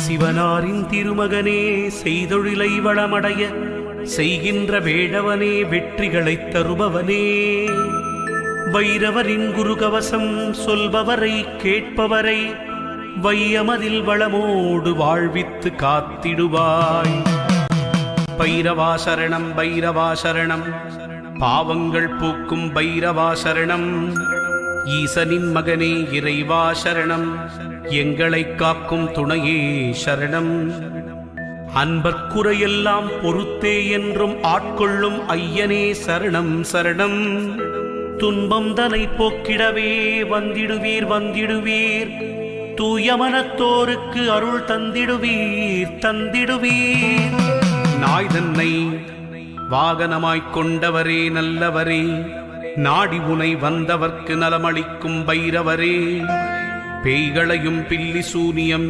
சிவனாரின் திருமகனே, செய்தொழிலை வளமடைய செய்கின்ற வேடவனே, வெற்றிகளைத் தருபவனே, வைரவரின் குருகவசம் சொல்பவரை கேட்பவரை வையமதில் வளமோடு வாழ்வித்து காத்திடுவாய். பைரவா சரணம், பைரவா சரணம், பாவங்கள் பூக்கும் பைரவா சரணம், ஈசனின் மகனே இறைவா சரணம், எங்களை காக்கும் துணையே சரணம். அன்பர்க்குறையெல்லாம் பொறுத்தே என்றும் ஆட்கொள்ளும் ஐயனே சரணம் சரணம். துன்பம் தனை போக்கிடவே வந்திடுவீர் வந்திடுவீர், தூய மனத்தோருக்கு அருள் தந்திடுவீர் தந்திடுவீர். நாய் தன்னை வாகனமாய்க் கொண்டவரே நல்லவரே, நாடி உனை வந்தவர்க்கு நலமளிக்கும் பைரவரே, பேய்களையும் பில்லி சூனியம்